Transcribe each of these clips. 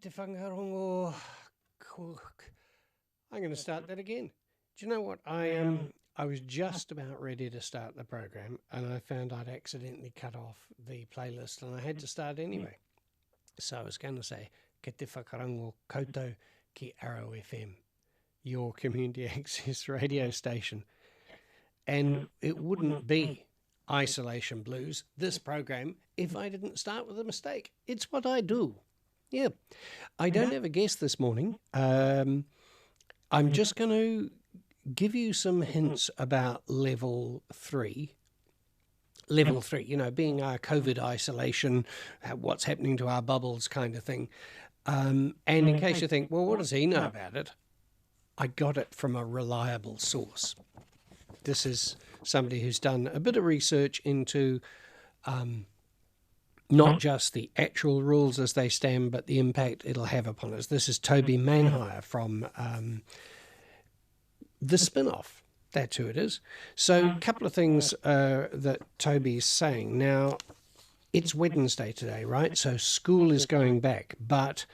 te whangarongo. I'm going to start that again. Do you know what? I was just about ready to start the program and I found I'd accidentally cut off the playlist and I had to start anyway. So I was going to say, ke te whakarango koutou ki Arrow FM, your community access radio station. And it wouldn't be Isolation Blues, this program, if I didn't start with a mistake. It's what I do. Yeah. I don't have a guest this morning. I'm just going to give you some hints about level 3. Level 3, you know, being our COVID isolation, what's happening to our bubbles kind of thing. And in case you think, well, what does he know about it? I got it from a reliable source. This is somebody who's done a bit of research into not just the actual rules as they stand, but the impact it'll have upon us. This is Toby Manhire from The Spin-Off. That's who it is. So a couple of things that Toby's saying. Now, it's Wednesday today, right? So school is going back, but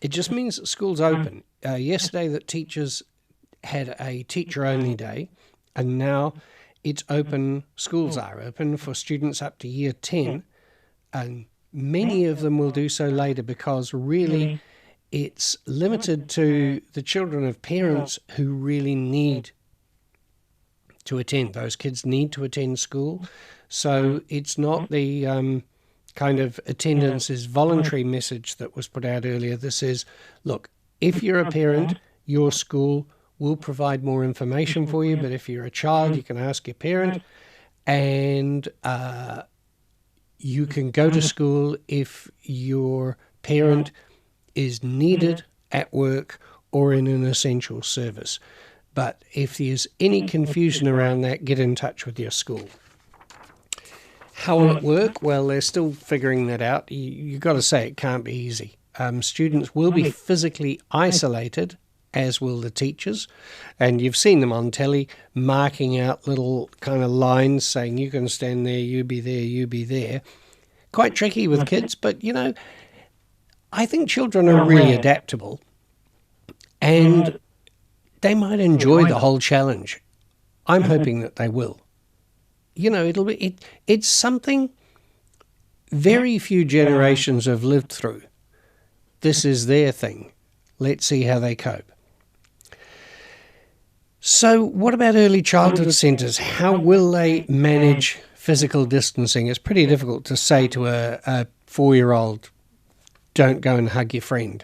it just means that school's open. Yesterday that teachers had a teacher-only day, and now it's open, schools are open for students up to year 10, and many of them will do so later because really it's limited to the children of parents who really need to attend. Those kids need to attend school. So it's not the kind of attendance is voluntary message that was put out earlier. This is, look, if you're a parent, your school will provide more information for you, but if you're a child, you can ask your parent, and you can go to school if your parent is needed at work or in an essential service. But if there's any confusion around that, get in touch with your school. How will it work? Well, they're still figuring that out. You've got to say it can't be easy. Students will be physically isolated, as will the teachers. And you've seen them on telly marking out little kind of lines saying, you can stand there, you be there, you be there. Quite tricky with kids, but, you know, I think children are really adaptable and they might enjoy the whole challenge. I'm hoping that they will. You know, it's something very few generations have lived through. This is their thing. Let's see how they cope. So what about early childhood centres? How will they manage physical distancing? It's pretty difficult to say to a 4-year-old, don't go and hug your friend.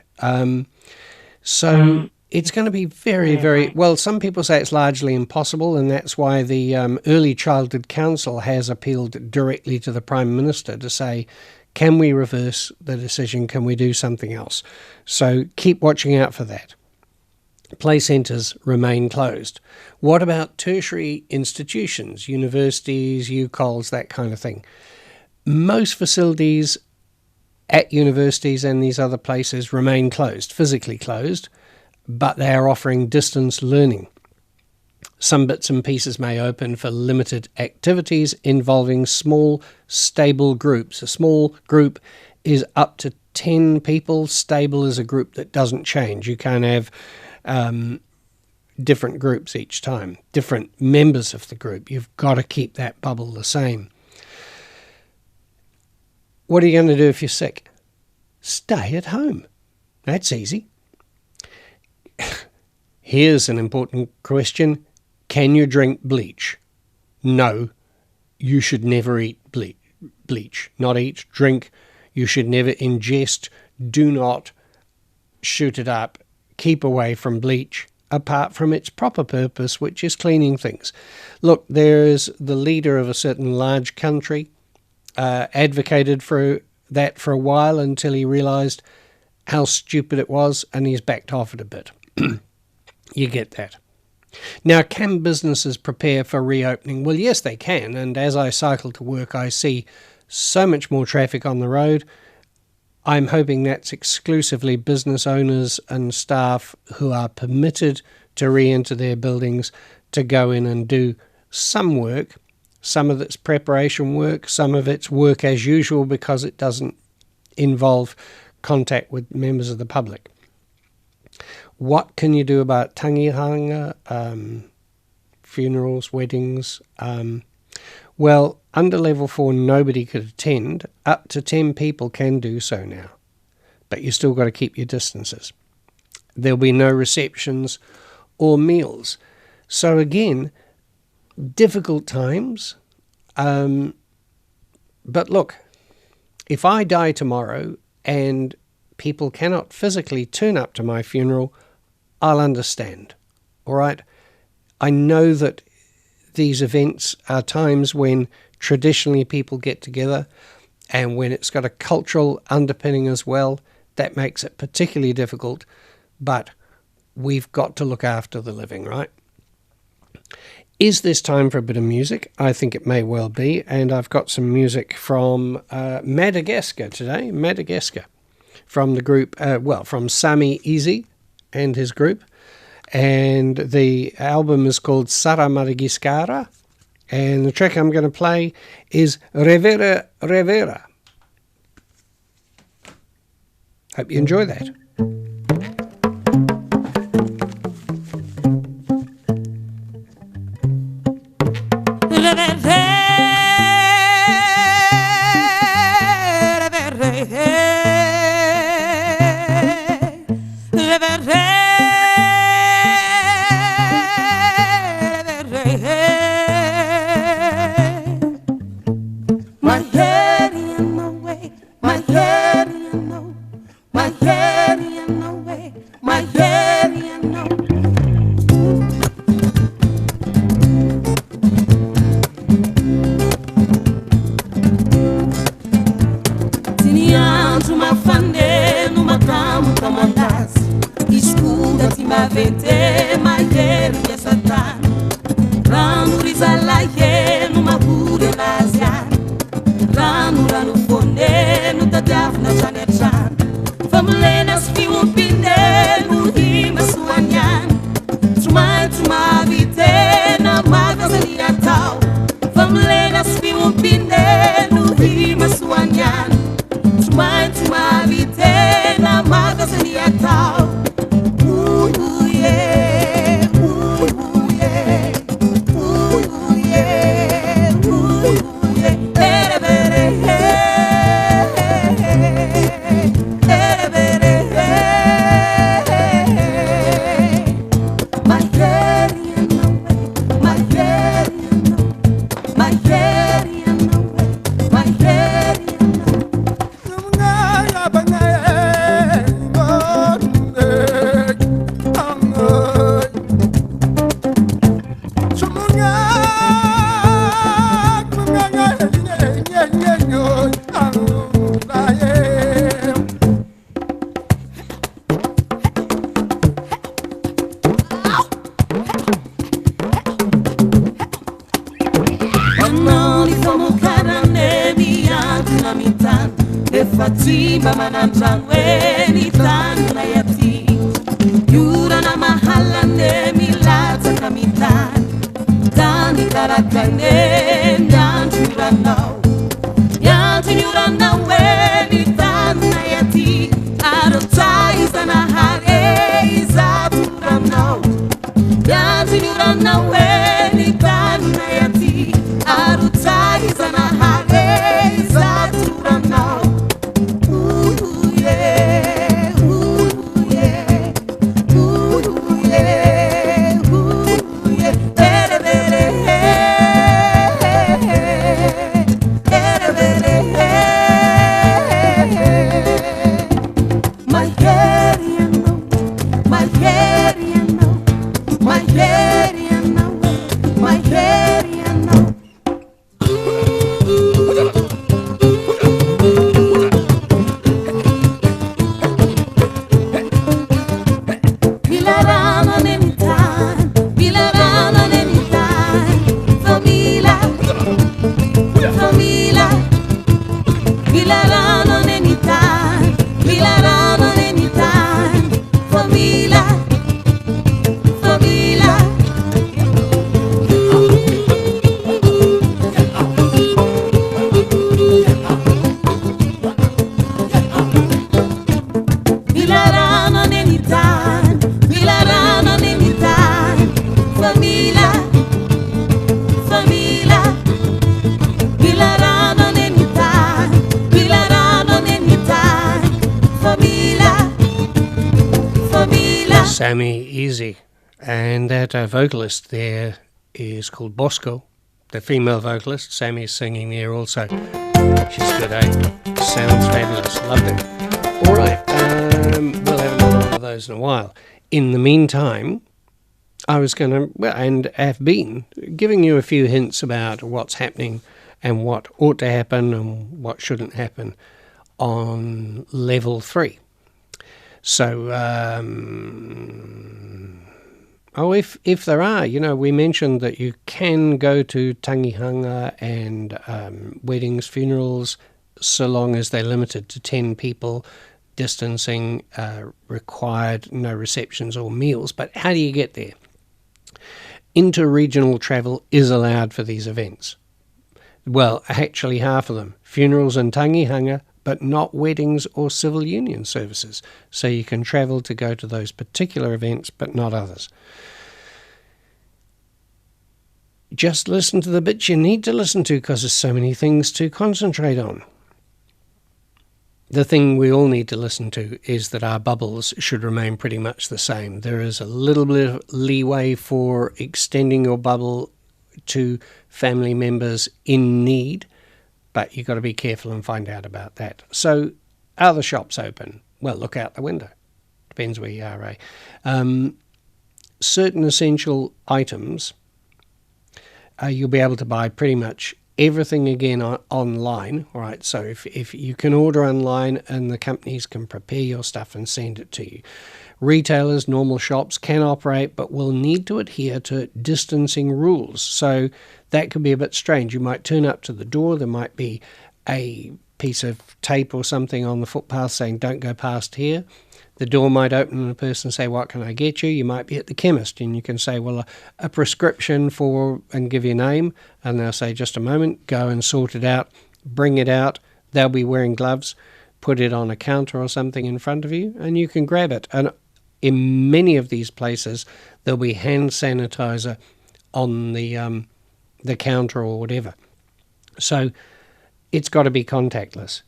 So it's going to be very, very, well, some people say it's largely impossible, and that's why the Early Childhood Council has appealed directly to the Prime Minister to say, can we reverse the decision? Can we do something else? So keep watching out for that. Play centres remain closed. What about tertiary institutions, universities, UColls, that kind of thing? Most facilities at universities and these other places remain closed, physically closed, but they are offering distance learning. Some bits and pieces may open for limited activities involving small, stable groups. A small group is up to 10 people. Stable is a group that doesn't change. You can't have different groups each time, different members of the group. You've got to keep that bubble the same. What are you going to do if you're sick? Stay at home. That's easy. Here's an important question. Can you drink bleach? No, you should never eat bleach. Not eat, drink. You should never ingest. Do not shoot it up. Keep away from bleach, apart from its proper purpose, which is cleaning things. Look, there's the leader of a certain large country, advocated for that for a while until he realised how stupid it was, and he's backed off it a bit. You get that. Now, can businesses prepare for reopening? Well, yes, they can. And as I cycle to work, I see so much more traffic on the road. I'm hoping that's exclusively business owners and staff who are permitted to re-enter their buildings to go in and do some work. Some of it's preparation work, some of it's work as usual because it doesn't involve contact with members of the public. What can you do about tangihanga, funerals, weddings? Well, under level 4, nobody could attend. Up to 10 people can do so now, but you still got to keep your distances. There'll be no receptions or meals. So again, difficult times. But look, if I die tomorrow and people cannot physically turn up to my funeral, I'll understand. All right? I know that these events are times when traditionally people get together, and when it's got a cultural underpinning as well, that makes it particularly difficult. But we've got to look after the living, right? Is this time for a bit of music? I think it may well be, and I've got some music from Madagascar today. Madagascar, from the group, from Sami Easy and his group, and the album is called Sara Madagascara, and the track I'm going to play is Revera Revera. Hope you enjoy that. Família, família, Bilarano nenita, Bilarano nenita, família, família. Sammy Easy. And that vocalist there is called Bosco, the female vocalist. Sammy's singing there also. She's good, eh? Sounds fabulous. Loved it. All right, we'll have another one of those in a while. In the meantime, I was going to, well, and have been, giving you a few hints about what's happening and what ought to happen and what shouldn't happen on level 3. So, if there are, we mentioned that you can go to tangihanga and weddings, funerals, so long as they're limited to 10 people, distancing required, no receptions or meals. But how do you get there? Inter-regional travel is allowed for these events. Well, actually half of them. Funerals and tangihanga, but not weddings or civil union services. So you can travel to go to those particular events, but not others. Just listen to the bits you need to listen to, because there's so many things to concentrate on. The thing we all need to listen to is that our bubbles should remain pretty much the same. There is a little bit of leeway for extending your bubble to family members in need, but you've got to be careful and find out about that. So, are the shops open? Well, look out the window. Depends where you are, eh? Certain essential items, you'll be able to buy pretty much everything again online. All right, so if you can order online and the companies can prepare your stuff and send it to you. Retailers, normal shops can operate, but will need to adhere to distancing rules. So that could be a bit strange. You might turn up to the door, there might be a piece of tape or something on the footpath saying don't go past here. The door might open and a person say, what can I get you? You might be at the chemist and you can say, well, a prescription for, and give your name. And they'll say, just a moment, go and sort it out, bring it out. They'll be wearing gloves, put it on a counter or something in front of you and you can grab it. And in many of these places, there'll be hand sanitizer on the counter or whatever. So it's got to be contactless.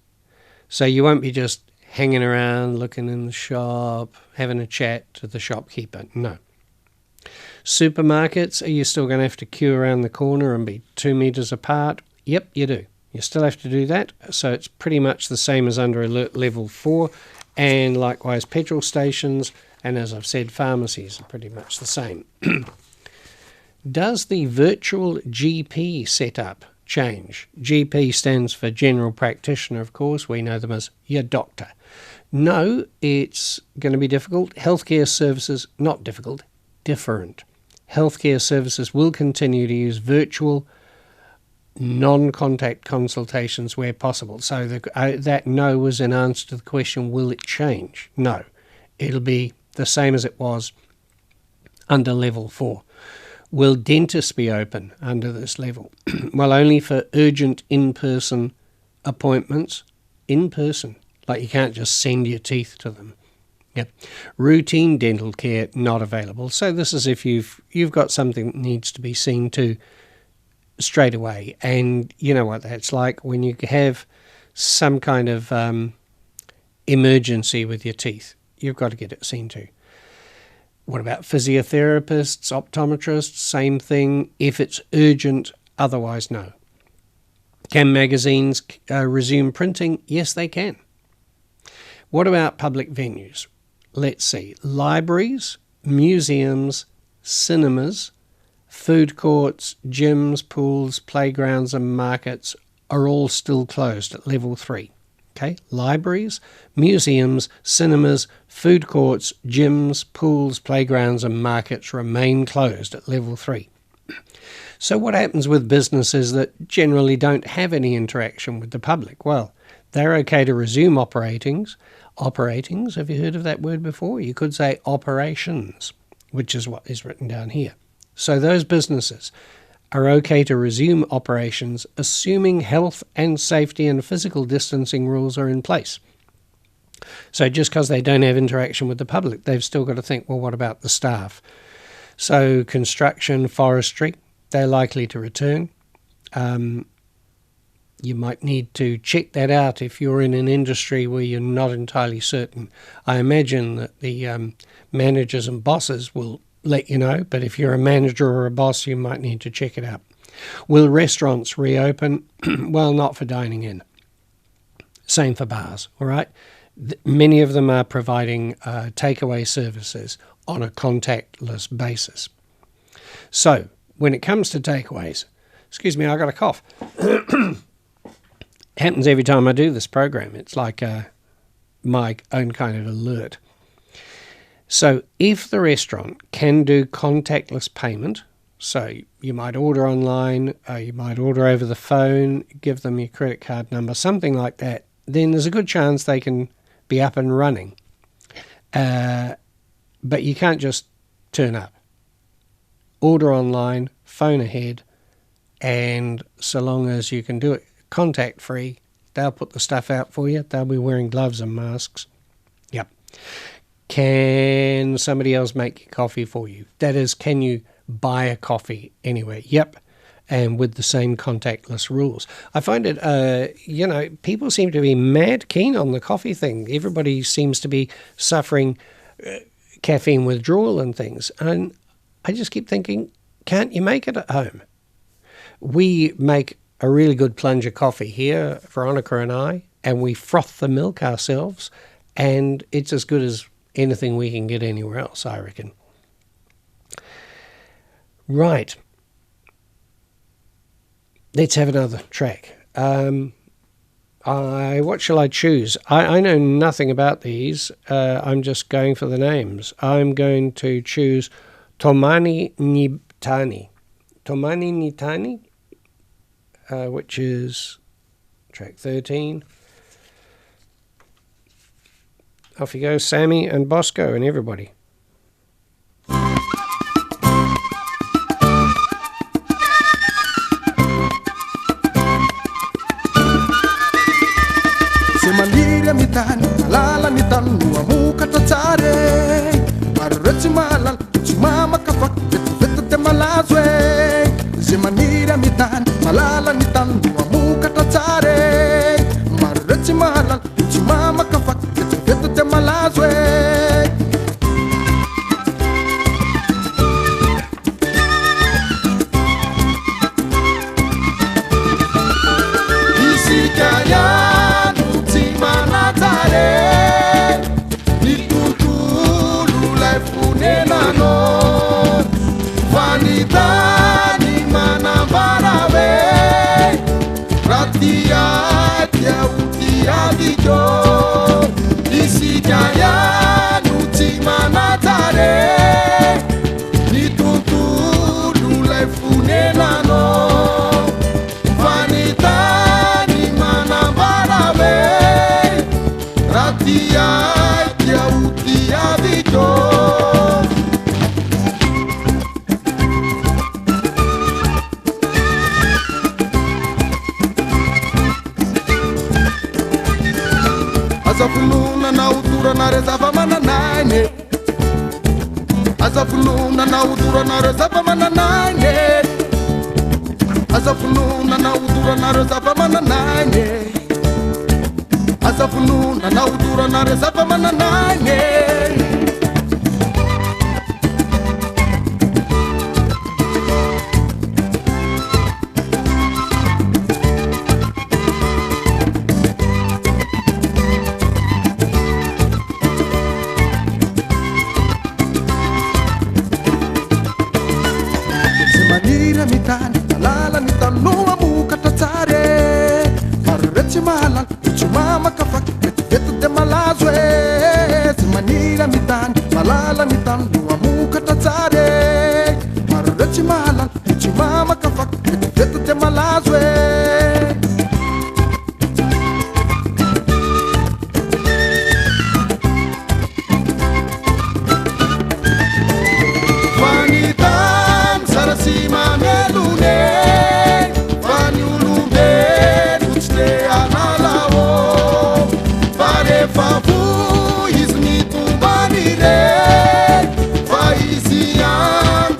So you won't be just hanging around, looking in the shop, having a chat to the shopkeeper. No. Supermarkets, are you still going to have to queue around the corner and be 2 meters apart? Yep, you do. You still have to do that. So it's pretty much the same as under alert level 4. And likewise, petrol stations, and as I've said, pharmacies are pretty much the same. Does the virtual GP setup change? GP stands for General Practitioner, of course. We know them as your doctor. No, it's going to be difficult. Healthcare services, not difficult, different. Healthcare services will continue to use virtual non-contact consultations where possible. So that no was in answer to the question, will it change? No, it'll be the same as it was under level 4. Will dentists be open under this level? Well, only for urgent in-person appointments. In person. Like you can't just send your teeth to them. Yep. Routine dental care not available. So this is if you've got something that needs to be seen to straight away. And you know what that's like when you have some kind of emergency with your teeth. You've got to get it seen to. What about physiotherapists, optometrists? Same thing. If it's urgent, otherwise no. Can magazines resume printing? Yes, they can. What about public venues? Let's see. Libraries, museums, cinemas, food courts, gyms, pools, playgrounds and markets are all still closed at level 3. Okay, libraries, museums, cinemas, food courts, gyms, pools, playgrounds and markets remain closed at level 3. So what happens with businesses that generally don't have any interaction with the public? Well, they're okay to resume operatings. Operatings, have you heard of that word before? You could say operations, which is what is written down here. So those businesses are okay to resume operations assuming health and safety and physical distancing rules are in place. So just because they don't have interaction with the public, they've still got to think, well, what about the staff? So construction, forestry, they're likely to return. You might need to check that out if you're in an industry where you're not entirely certain. I imagine that the managers and bosses will let you know, but if you're a manager or a boss, you might need to check it out. Will restaurants reopen? Well, not for dining in. Same for bars, all right? Many of them are providing takeaway services on a contactless basis. So, when it comes to takeaways, excuse me, I got a cough. Happens every time I do this program. It's like my own kind of alert. So if the restaurant can do contactless payment, so you might order online, you might order over the phone, give them your credit card number, something like that, then there's a good chance they can be up and running. But you can't just turn up. Order online, phone ahead, and so long as you can do it contact free, they'll put the stuff out for you. They'll be wearing gloves and masks. Yep. Can somebody else make your coffee for you? That is, can you buy a coffee anywhere? Yep. And with the same contactless rules. I find it, people seem to be mad keen on the coffee thing. Everybody seems to be suffering caffeine withdrawal and things. And I just keep thinking, can't you make it at home? We make a really good plunger coffee here, Veronica and I, and we froth the milk ourselves, and it's as good as anything we can get anywhere else, I reckon. Right. Let's have another track. What shall I choose? I know nothing about these. I'm just going for the names. I'm going to choose Tomani Nitani. Tomani Nitani, which is track 13. Off you go, Sammy and Bosco and everybody. Semanira mitani, lala mitani, muamuka tatare. Marrechi malal, chumama kafak, vetu te malazwe. Semanira mitani, malala mitani, muamuka tatare. Marrechi malal, chumama kafak, vetu te malazwe. Vanidade manambarawe Ratia tia utia dijo Isikaya nuti manatare Nitutu lule funenano Vanidade manambarawe Ratia tia utia dijo Azafuluna na udura na rezava mananane Azafuluna na udura na rezava mananane Azafuluna na udura na rezava mananane Azafuluna na udura na rezava mananane Malala nitanua muka tatare Marrechi malal, chumama kafak, vetu te malazwe Simanira mitan, malala nitanua muka tatare Marrechi malal, chumama kafak, vetu te malazwe Vanitan sarasima melune Favu is me to banire Faisian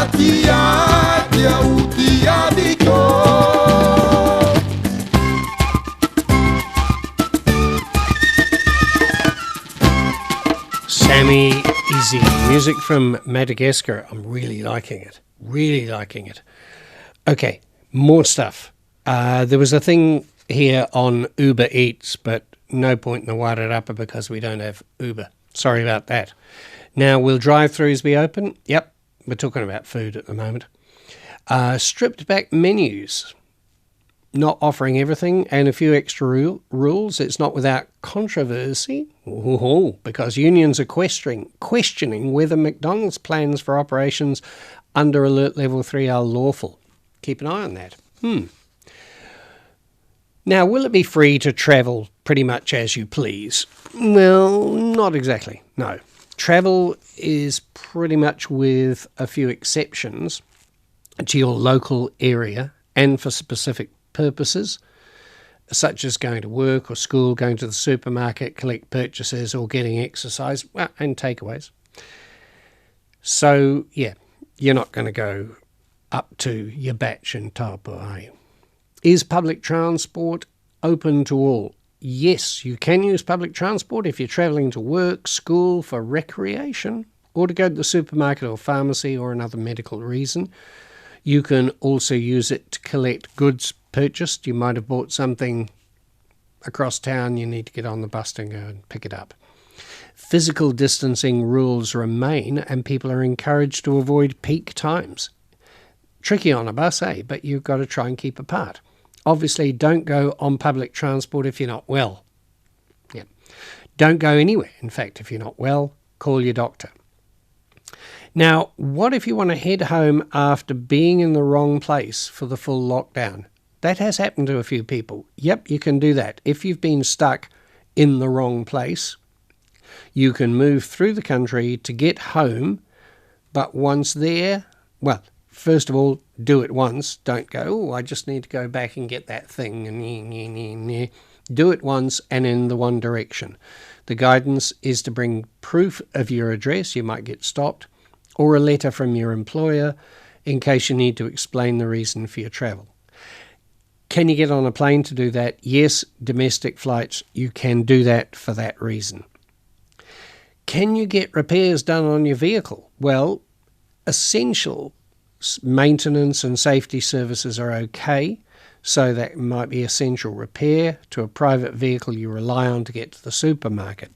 Atia, dia utia diko. Sammy Easy, music from Madagascar. I'm really liking it. Really liking it. Okay, more stuff. There was a thing here on Uber Eats, but no point in the Wairarapa because we don't have Uber. Sorry about that. Now, will drive-thrus be open? Yep, we're talking about food at the moment. Stripped back menus, not offering everything, and a few extra rules. It's not without controversy, because unions are questioning whether McDonald's plans for operations under Alert Level 3 are lawful. Keep an eye on that. Now, will it be free to travel pretty much as you please? Well, not exactly, no. Travel is pretty much, with a few exceptions, to your local area and for specific purposes, such as going to work or school, going to the supermarket, collect purchases, or getting exercise, and takeaways. So, yeah, you're not going to go up to your batch in Taupo, are you? Is public transport open to all? Yes, you can use public transport if you're travelling to work, school, for recreation, or to go to the supermarket or pharmacy or another medical reason. You can also use it to collect goods purchased. You might have bought something across town, you need to get on the bus and go and pick it up. Physical distancing rules remain, and people are encouraged to avoid peak times. Tricky on a bus, but you've got to try and keep apart. Obviously, don't go on public transport if you're not well. Yeah. Don't go anywhere. In fact, if you're not well, call your doctor. Now, what if you want to head home after being in the wrong place for the full lockdown? That has happened to a few people. Yep, you can do that. If you've been stuck in the wrong place, you can move through the country to get home, but once there, well, first of all, do it once. Don't go, I just need to go back and get that thing. Do it once and in the one direction. The guidance is to bring proof of your address. You might get stopped, or a letter from your employer in case you need to explain the reason for your travel. Can you get on a plane to do that? Yes, domestic flights, you can do that for that reason. Can you get repairs done on your vehicle? Well, essential maintenance and safety services are okay, so that might be essential repair to a private vehicle you rely on to get to the supermarket,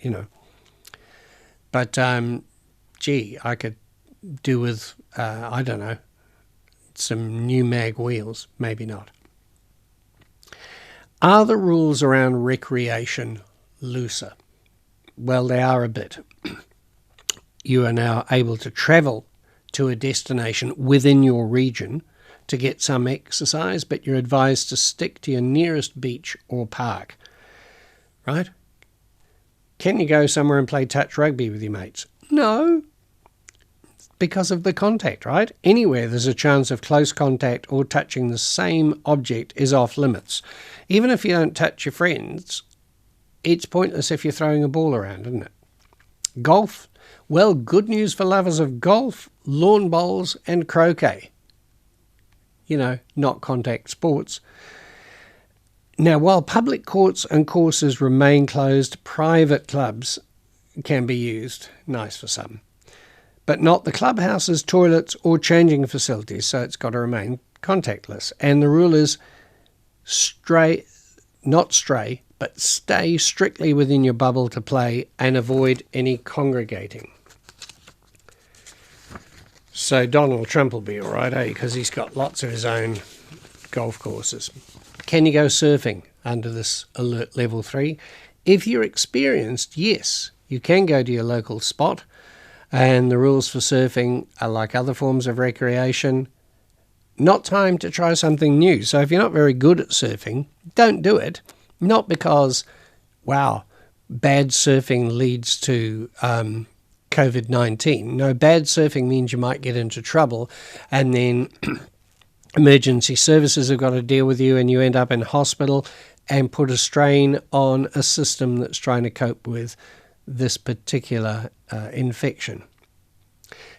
But, I could do with, I don't know, some new mag wheels, maybe not. Are the rules around recreation looser? Well, they are a bit. You are now able to travel to a destination within your region to get some exercise, but you're advised to stick to your nearest beach or park, right? Can you go somewhere and play touch rugby with your mates? No, because of the contact, right? Anywhere there's a chance of close contact or touching the same object is off limits. Even if you don't touch your friends, it's pointless if you're throwing a ball around, isn't it? Golf? Well, good news for lovers of golf, lawn bowls and croquet. Not contact sports. Now, while public courts and courses remain closed, private clubs can be used. Nice for some. But not the clubhouses, toilets or changing facilities, so it's got to remain contactless. And the rule is not stray, but stay strictly within your bubble to play and avoid any congregating. So Donald Trump will be all right, because he's got lots of his own golf courses. Can you go surfing under this Alert Level 3? If you're experienced, yes, you can go to your local spot, and the rules for surfing are like other forms of recreation. Not time to try something new. So if you're not very good at surfing, don't do it. Not because, bad surfing leads to COVID-19. No, bad surfing means you might get into trouble, and then emergency services have got to deal with you, and you end up in hospital and put a strain on a system that's trying to cope with this particular infection.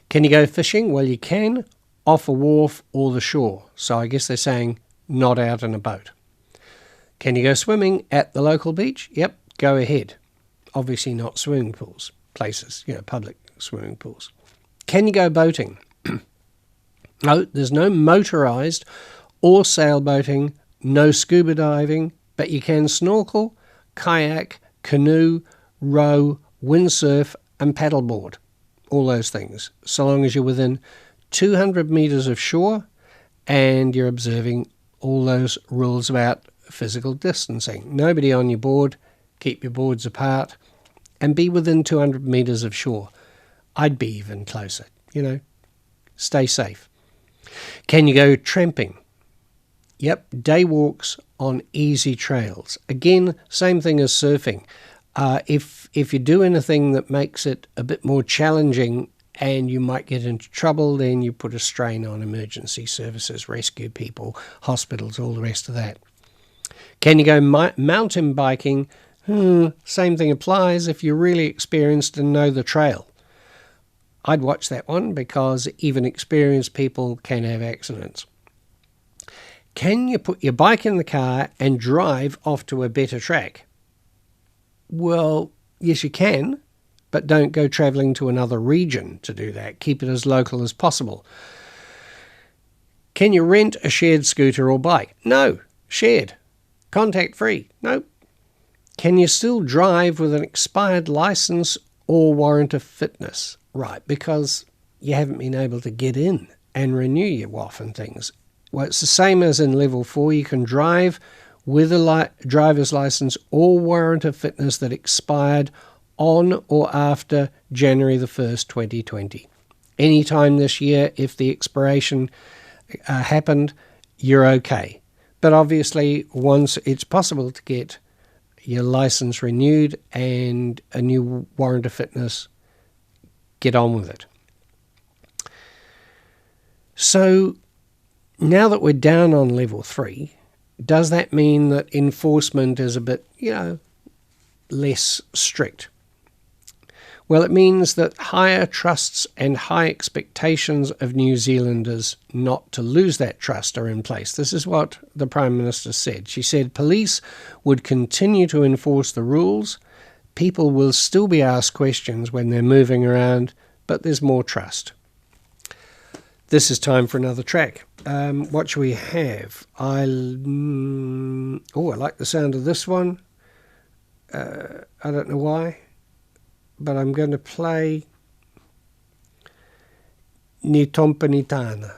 Can you go fishing? Well, you can off a wharf or the shore. So I guess they're saying not out in a boat. Can you go swimming at the local beach? Yep, go ahead. Obviously not swimming pools, places, public swimming pools. Can you go boating? No, there's no motorised or sailboating, no scuba diving, but you can snorkel, kayak, canoe, row, windsurf and paddleboard. All those things, so long as you're within 200 metres of shore and you're observing all those rules about physical distancing. Nobody on your board, keep your boards apart, and be within 200 metres of shore. I'd be even closer, stay safe. Can you go tramping? Yep, day walks on easy trails. Again, same thing as surfing. If you do anything that makes it a bit more challenging and you might get into trouble, then you put a strain on emergency services, rescue people, hospitals, all the rest of that. Can you go mountain biking? Same thing applies if you're really experienced and know the trail. I'd watch that one because even experienced people can have accidents. Can you put your bike in the car and drive off to a better track? Well, yes you can, but don't go travelling to another region to do that. Keep it as local as possible. Can you rent a shared scooter or bike? No, shared. Contact free? Nope. Can you still drive with an expired licence or warrant of fitness? Right, because you haven't been able to get in and renew your WOF and things. Well, it's the same as in level 4. You can drive with a driver's licence or warrant of fitness that expired on or after January the 1st, 2020. Any time this year, if the expiration happened, you're okay. But obviously, once it's possible to get your licence renewed and a new warrant of fitness, get on with it. So now that we're down on level 3, does that mean that enforcement is a bit, less strict? Well, it means that higher trusts and high expectations of New Zealanders not to lose that trust are in place. This is what the Prime Minister said. She said police would continue to enforce the rules. People will still be asked questions when they're moving around, but there's more trust. This is time for another track. What should we have? I like the sound of this one. I don't know why, but I'm going to play Ni Tompa Ni Tana.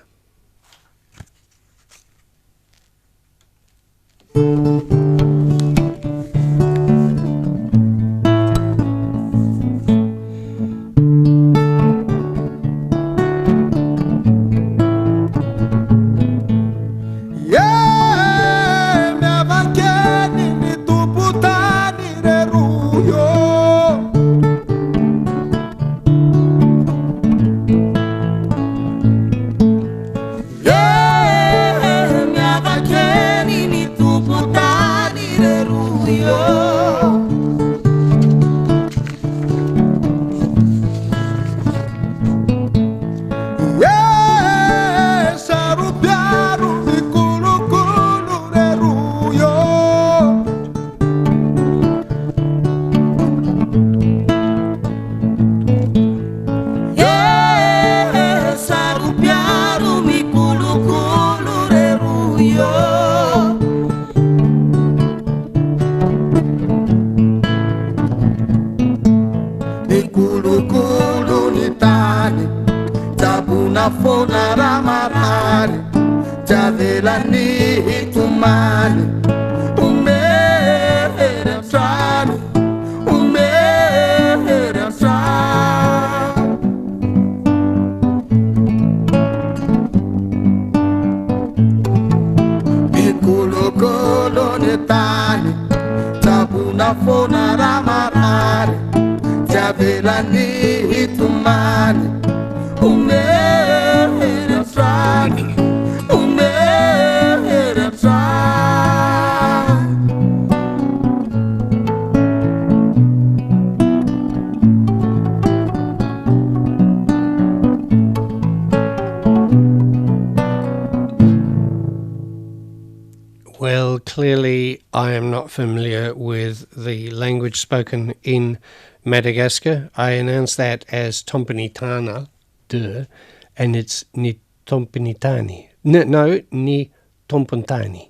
clearly I am not familiar with the language spoken in Madagascar. I announce that as Tompanitana, and it's Ni Tompanitani. No, Ni Tompantani.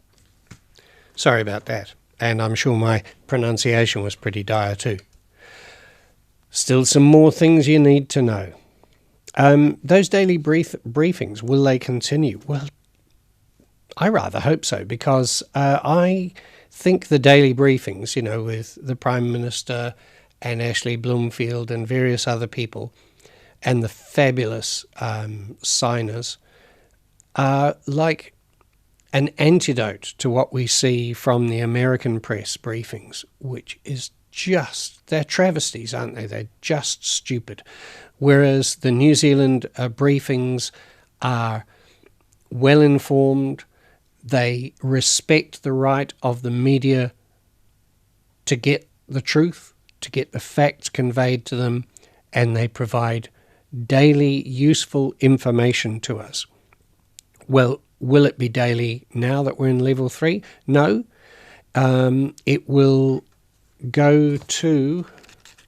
Sorry about that, and I'm sure my pronunciation was pretty dire too. Still some more things you need to know. Those daily briefings, will they continue? Well, I rather hope so, because I think the daily briefings, with the Prime Minister and Ashley Bloomfield and various other people and the fabulous signers are like an antidote to what we see from the American press briefings, which is they're travesties, aren't they? They're just stupid. Whereas the New Zealand briefings are well-informed, they respect the right of the media to get the truth, to get the facts conveyed to them, and they provide daily useful information to us. Well, will it be daily now that we're in level 3? No. It will go to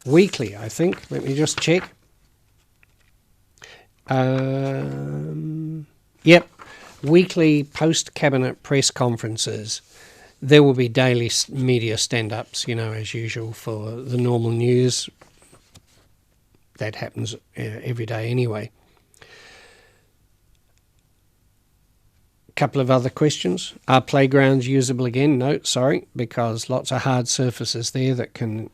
weekly, I think. Let me just check. Yep. Weekly post-cabinet press conferences. There will be daily media stand-ups, as usual for the normal news. That happens every day anyway. Couple of other questions. Are playgrounds usable again? No, sorry, because lots of hard surfaces there that can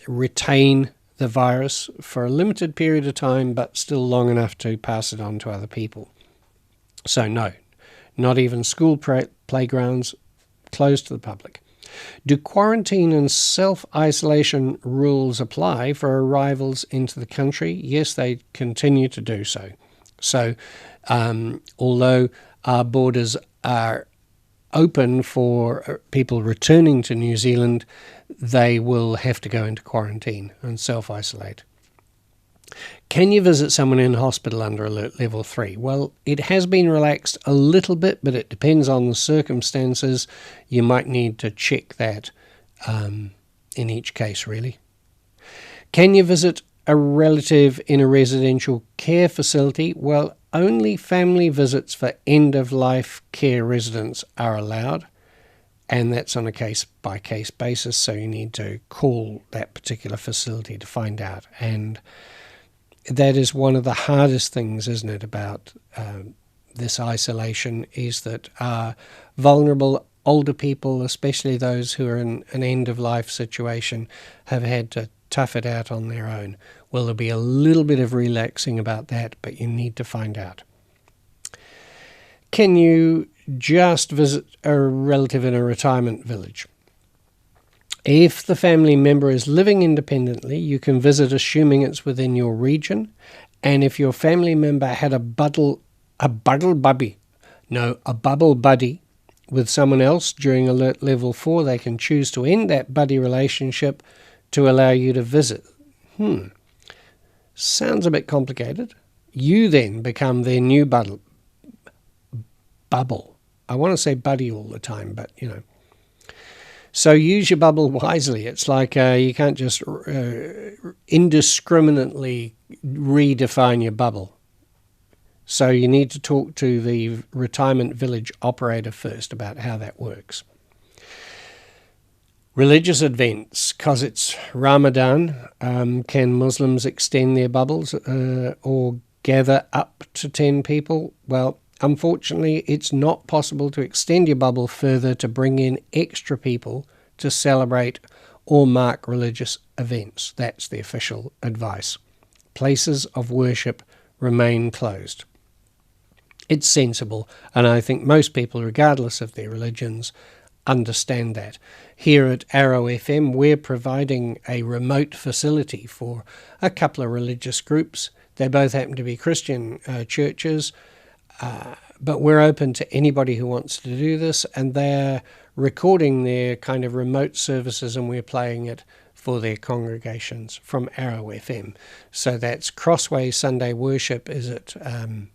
retain the virus for a limited period of time, but still long enough to pass it on to other people. So no, not even school playgrounds closed to the public. Do quarantine and self-isolation rules apply for arrivals into the country? Yes, they continue to do so. So although our borders are open for people returning to New Zealand, they will have to go into quarantine and self-isolate. Can you visit someone in hospital under alert level 3? Well, it has been relaxed a little bit, but it depends on the circumstances. You might need to check that in each case, really. Can you visit a relative in a residential care facility? Well, only family visits for end-of-life care residents are allowed, and that's on a case-by-case basis, so you need to call that particular facility to find out. And that is one of the hardest things, isn't it, about this isolation, is that vulnerable older people, especially those who are in an end-of-life situation, have had to tough it out on their own. Well, there'll be a little bit of relaxing about that, but you need to find out. Can you just visit a relative in a retirement village? If the family member is living independently, you can visit assuming it's within your region. And if your family member had a bubble buddy with someone else during alert level 4, they can choose to end that buddy relationship to allow you to visit. Sounds a bit complicated. You then become their new bubble. I want to say buddy all the time, but So use your bubble wisely. It's like you can't just indiscriminately redefine your bubble. So you need to talk to the retirement village operator first about how that works. Religious events, because it's Ramadan, can Muslims extend their bubbles or gather up to 10 people? Well, unfortunately, it's not possible to extend your bubble further to bring in extra people to celebrate or mark religious events. That's the official advice. Places of worship remain closed. It's sensible, and I think most people, regardless of their religions, understand that. Here at Arrow FM, we're providing a remote facility for a couple of religious groups. They both happen to be Christian churches, but we're open to anybody who wants to do this, and they're recording their kind of remote services, and we're playing it for their congregations from Arrow FM. So that's Crossway Sunday Worship is at, I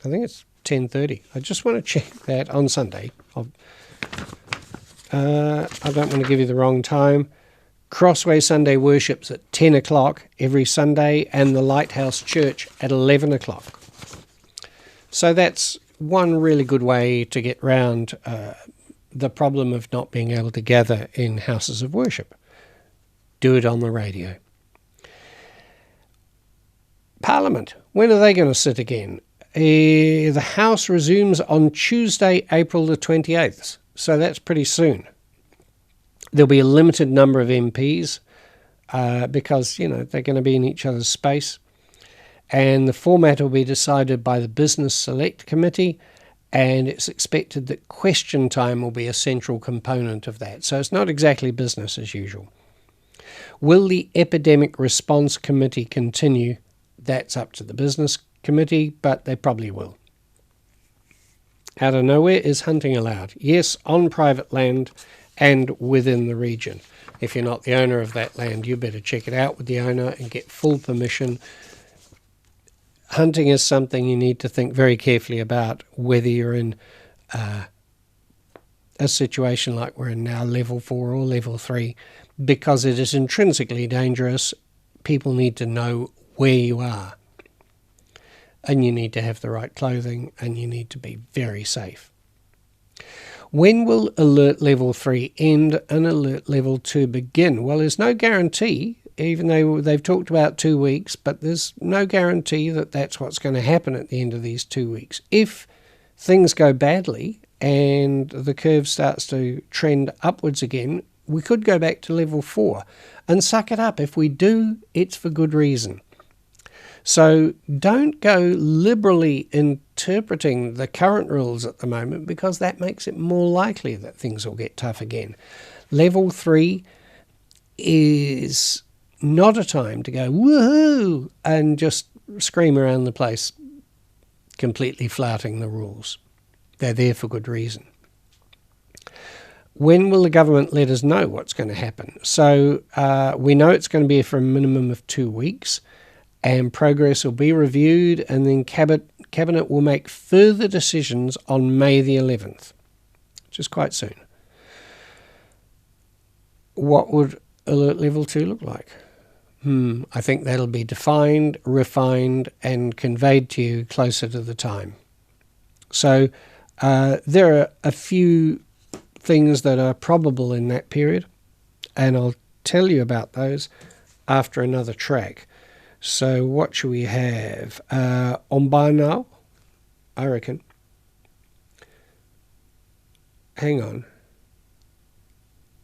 think it's 10:30. I just want to check that on Sunday. I don't want to give you the wrong time. Crossway Sunday worships at 10 o'clock every Sunday, and the Lighthouse Church at 11 o'clock. So that's one really good way to get round the problem of not being able to gather in houses of worship. Do it on the radio. Parliament, when are they going to sit again? The House resumes on Tuesday, April the 28th, so that's pretty soon. There'll be a limited number of MPs because, they're going to be in each other's space. And the format will be decided by the Business Select Committee, and it's expected that question time will be a central component of that. So it's not exactly business as usual. Will the Epidemic Response Committee continue? That's up to the Business Committee, but they probably will. Out of nowhere, is hunting allowed? Yes, on private land and within the region. If you're not the owner of that land, you better check it out with the owner and get full permission. Hunting is something you need to think very carefully about, whether you're in a situation like we're in now, level 4 or level 3, because it is intrinsically dangerous. People need to know where you are, and you need to have the right clothing, and you need to be very safe. When will Alert Level 3 end and Alert Level 2 begin? Well, there's no guarantee, even though they've talked about 2 weeks, but there's no guarantee that that's what's going to happen at the end of these 2 weeks. If things go badly and the curve starts to trend upwards again, we could go back to Level 4 and suck it up. If we do, it's for good reason. So don't go liberally interpreting the current rules at the moment, because that makes it more likely that things will get tough again. Level 3 is not a time to go woohoo and just scream around the place, completely flouting the rules. They're there for good reason. When will the government let us know what's going to happen? So we know it's going to be for a minimum of 2 weeks, and progress will be reviewed, and then Cabinet will make further decisions on May the 11th, which is quite soon. What would Alert Level 2 look like? I think that'll be defined, refined, and conveyed to you closer to the time. So there are a few things that are probable in that period, and I'll tell you about those after another track. So what should we have? Ombana, I reckon. Hang on.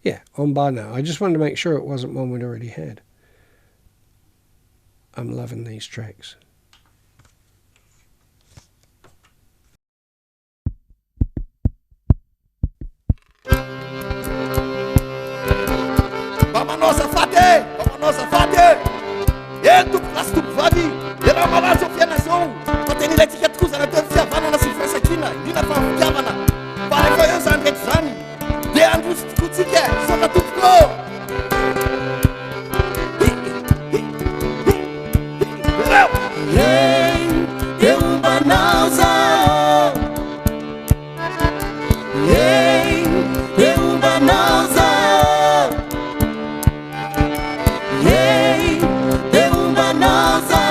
Yeah, Ombana. I just wanted to make sure it wasn't one we'd already had. I'm loving these tracks. Vamos nossa fate, vamos nossa fate. Tu place tu vadi, era malazo fianação. Conteni la ticket kuza na tofia vana na sifresa kina, dina fa fiavana. Pare foi os andret zani. De andus kutsike, sona tupko. Hey, eu banauza. Hey, eu banauza. Hey, eu banauza.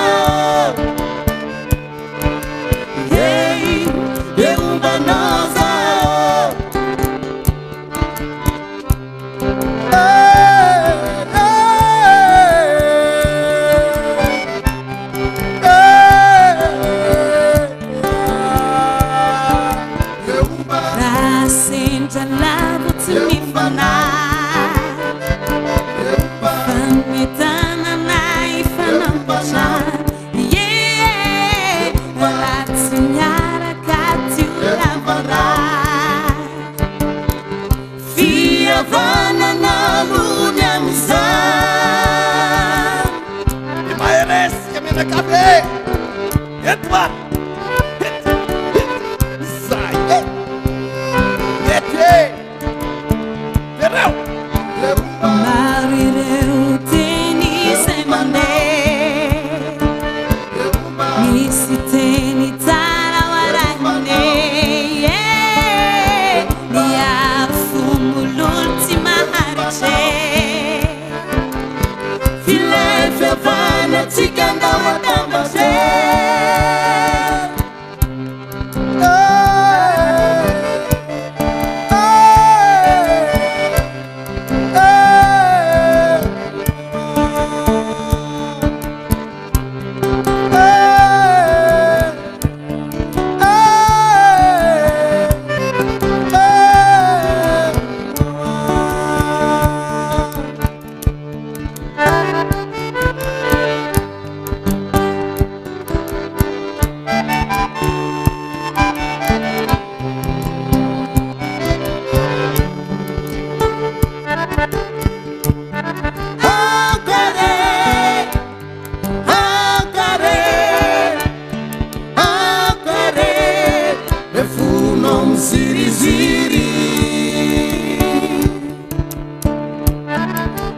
miziriziri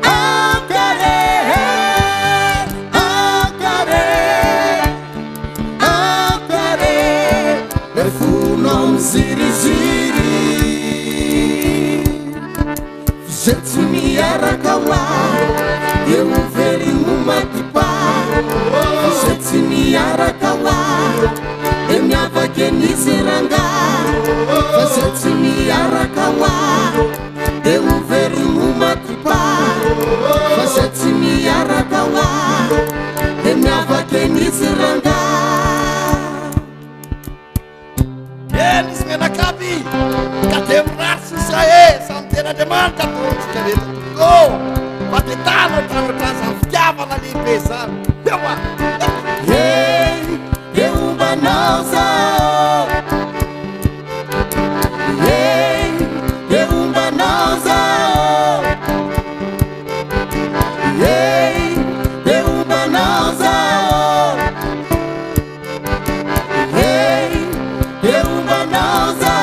akare akare akare lefunao miziriziri fizetsi miaraka wa euverimu matipa fizetsi miaraka wa emiavake nisiranga fizetsi miaraka wa euverimu matipa fizetsi miaraka wa emiavake nisiranga eles menakabi kademrasi sae santena demanda todos caleta go patetano transa fiava ali pesado eu Umbanaza Umbanaza Umbanaza Umbanaza.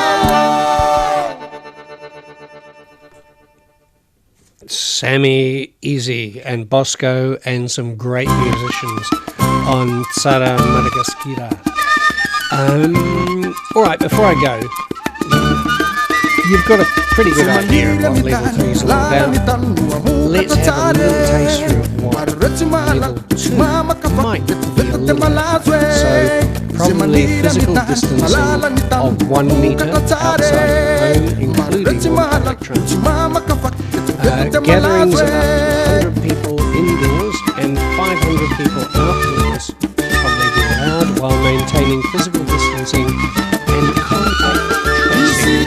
Sammy, Easy and Bosco and some great musicians on Tsara Madagaskira. All right, before I go, you've got a pretty good idea of what Level 3 is all about. Let's have a little taster of what Level 2 might be a little bit. So, probably physical distancing of 1 metre outside your home, including electrons. Gatherings of up to 100 people indoors and 500 people outdoors probably be allowed while maintaining physical distancing and contact tracing.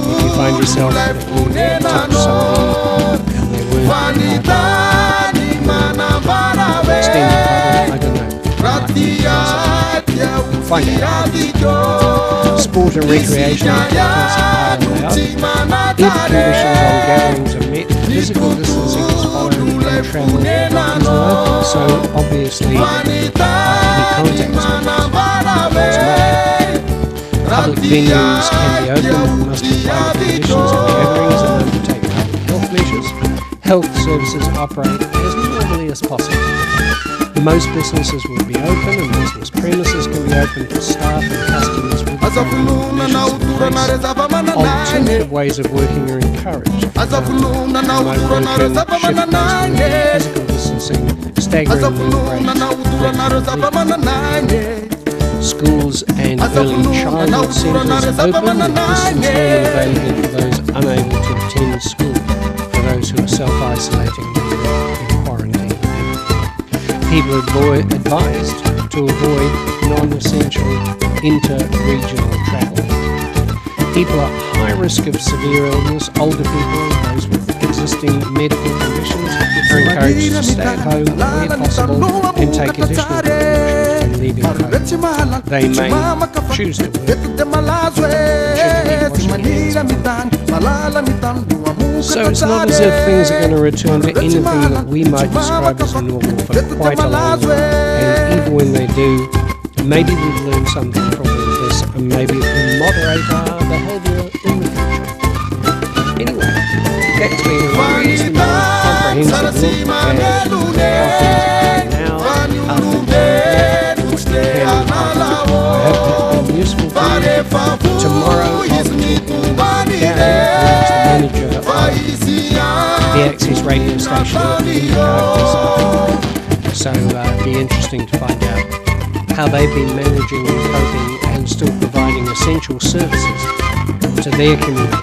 If you find yourself that you touch someone and they weren't extend your cuddle, I don't know. Find out. Sport and recreation activities are allowed. If conditions on gatherings are met, physical distancing is followed and travel is allowed. So obviously, any contact public venues can be open but must comply with conditions and gatherings and undertake public health measures. Health services operate as normally as possible. Most businesses will be open and business premises can be open for staff and customers with measures in place. Alternative ways of working are encouraged. Remote working, shift working, physical distancing, staggering breaks. Schools and early childhood centres open with distance learning available for those unable to attend school, for those who are self-isolating in quarantine. People are advised to avoid non-essential inter-regional travel. People at high risk of severe illness, older people, those with existing medical conditions are encouraged to stay at home where possible and take additional precautions when leaving home. They may choose to work. So it's not as if things are going to return to anything that we might describe as normal for quite a long time. And even when they do, maybe we've learned something from all of this and maybe it will moderate our behaviour in the future. Anyway, that's been a reasonable, comprehensive look at how things are now after the I hope it's been useful for you. Tomorrow I'll be talking with Gary, who's the manager of the Access radio station so it'll be interesting to find out how they've been managing and coping and still providing essential services to their community.